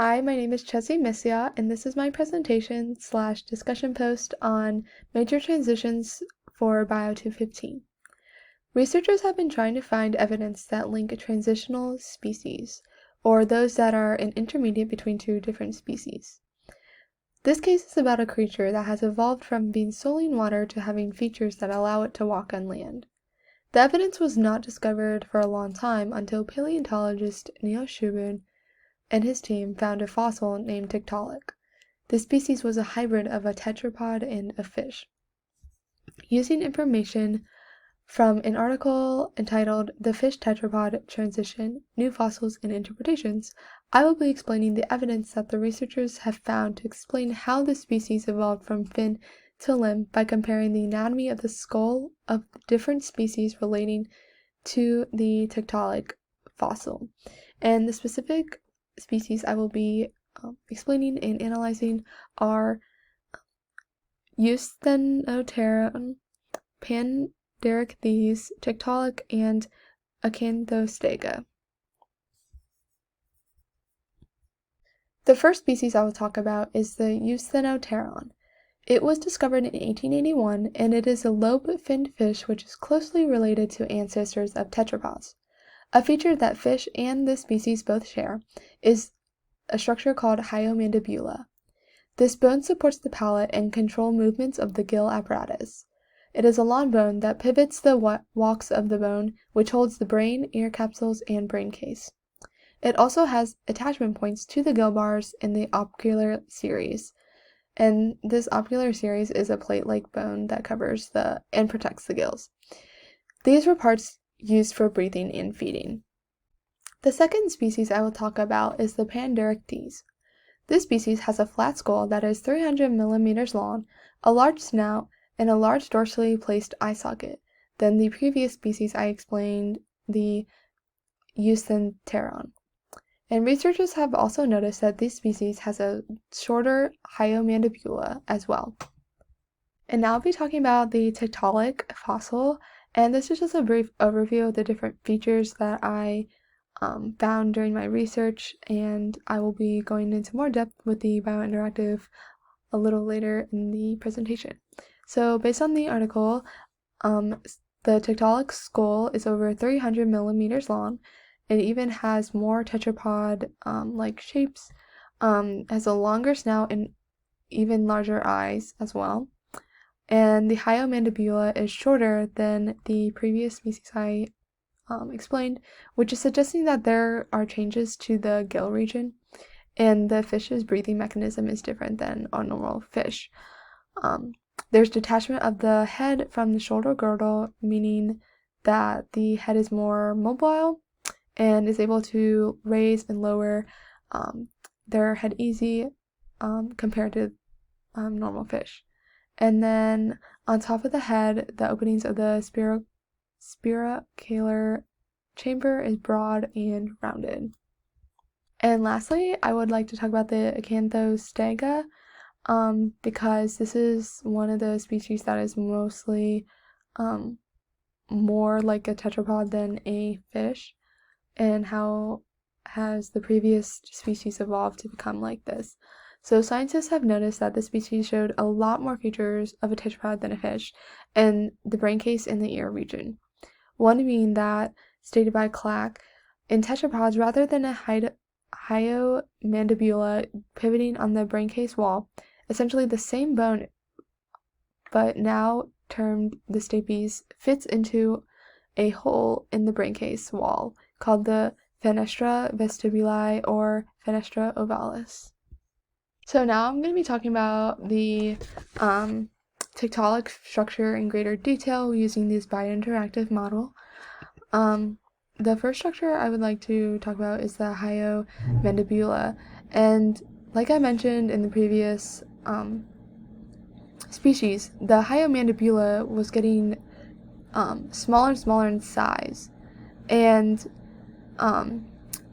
Hi, my name is Chessie Missia, and this is my presentation/discussion post on major transitions for Bio 215. Researchers have been trying to find evidence that link transitional species, or those that are an intermediate between two different species. This case is about a creature that has evolved from being solely in water to having features that allow it to walk on land. The evidence was not discovered for a long time until paleontologist Neil Shubin and his team found a fossil named Tiktaalik. This species was a hybrid of a tetrapod and a fish. Using information from an article entitled The Fish Tetrapod Transition, New Fossils and Interpretations, I will be explaining the evidence that the researchers have found to explain how the species evolved from fin to limb by comparing the anatomy of the skull of different species relating to the Tiktaalik fossil. And the specific species I will be explaining and analyzing are Eusthenopteron, Pandaricthes, Tiktaalik, and Acanthostega. The first species I will talk about is the Eusthenopteron. It was discovered in 1881, and it is a lobe-finned fish which is closely related to ancestors of tetrapods. A feature that fish and this species both share is a structure called hyomandibula. This bone supports the palate and control movements of the gill apparatus. It is a long bone that pivots the walks of the bone, which holds the brain, ear capsules, and brain case. It also has attachment points to the gill bars in the ocular series, and this ocular series is a plate-like bone that covers and protects the gills. These were parts used for breathing and feeding. The second species I will talk about is the Pandaricthes. This species has a flat skull that is 300 millimeters long, a large snout, and a large dorsally placed eye socket than the previous species I explained, the Eusthenopteron. And researchers have also noticed that this species has a shorter hyomandibula as well. And now I'll be talking about the Tiktaalik fossil, and this is just a brief overview of the different features that I found during my research, and I will be going into more depth with the biointeractive a little later in the presentation. So based on the article, the Tiktaalik skull is over 300 millimeters long. It even has more tetrapod like shapes, has a longer snout and even larger eyes as well. And the hyomandibula is shorter than the previous species I explained, which is suggesting that there are changes to the gill region, and the fish's breathing mechanism is different than a normal fish. There's detachment of the head from the shoulder girdle, meaning that the head is more mobile and is able to raise and lower their head easy compared to normal fish. And then on top of the head, the openings of the spiracular chamber is broad and rounded. And lastly, I would like to talk about the Acanthostega, because this is one of the species that is mostly more like a tetrapod than a fish, and how has the previous species evolved to become like this. So scientists have noticed that the species showed a lot more features of a tetrapod than a fish, in the brain case and the ear region. One being that, stated by Clack, in tetrapods, rather than a hyomandibula pivoting on the brain case wall, essentially the same bone, but now termed the stapes, fits into a hole in the brain case wall called the fenestra vestibuli or fenestra ovalis. So now I'm going to be talking about the Tiktaalik structure in greater detail using this biointeractive model. The first structure I would like to talk about is the hyomandibula, and like I mentioned in the previous species, the hyomandibula was getting smaller and smaller in size, and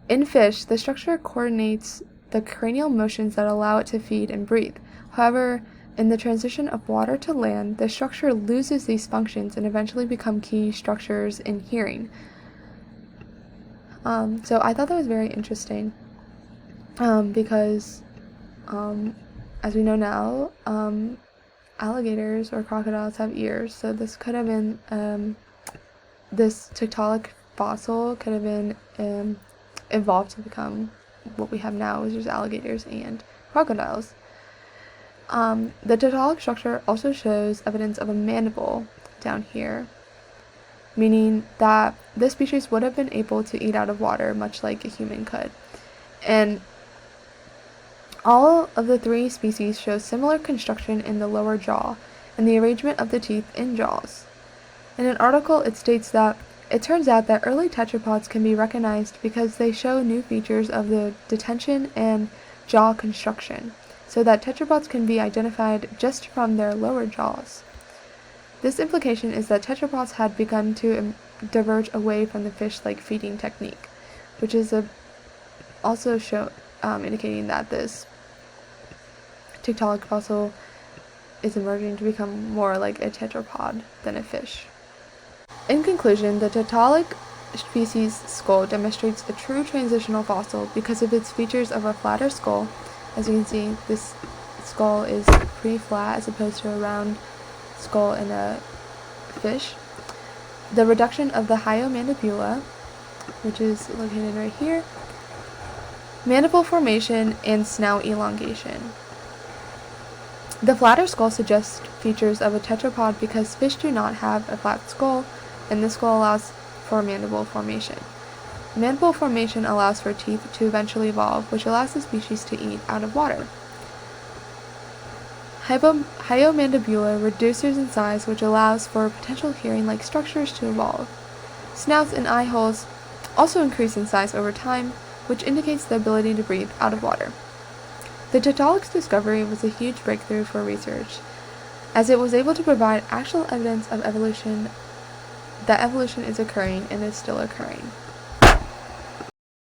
in fish, the structure coordinates the cranial motions that allow it to feed and breathe. However, in the transition of water to land, the structure loses these functions and eventually become key structures in hearing. So I thought that was very interesting. because as we know now, alligators or crocodiles have ears, so this could have been this Tiktaalik fossil could have been evolved to become what we have now, which is alligators and crocodiles. The Tiktaalik structure also shows evidence of a mandible down here, meaning that this species would have been able to eat out of water, much like a human could. And all of the three species show similar construction in the lower jaw and the arrangement of the teeth in jaws. In an article, it states that it turns out that early tetrapods can be recognized because they show new features of the detention and jaw construction, so that tetrapods can be identified just from their lower jaws. This implication is that tetrapods had begun to diverge away from the fish-like feeding technique, which is also indicating that this Tiktaalik fossil is emerging to become more like a tetrapod than a fish. In conclusion, the Tiktaalik species skull demonstrates a true transitional fossil because of its features of a flatter skull. As you can see, this skull is pretty flat as opposed to a round skull in a fish. The reduction of the hyomandibula, which is located right here, mandible formation, and snout elongation. The flatter skull suggests features of a tetrapod because fish do not have a flat skull, and this skull allows for mandible formation. Mandible formation allows for teeth to eventually evolve, which allows the species to eat out of water. Hyomandibula reduces in size, which allows for potential hearing-like structures to evolve. Snouts and eye holes also increase in size over time, which indicates the ability to breathe out of water. The Tiktaalik's discovery was a huge breakthrough for research, as it was able to provide actual evidence of evolution, that evolution is occurring and is still occurring.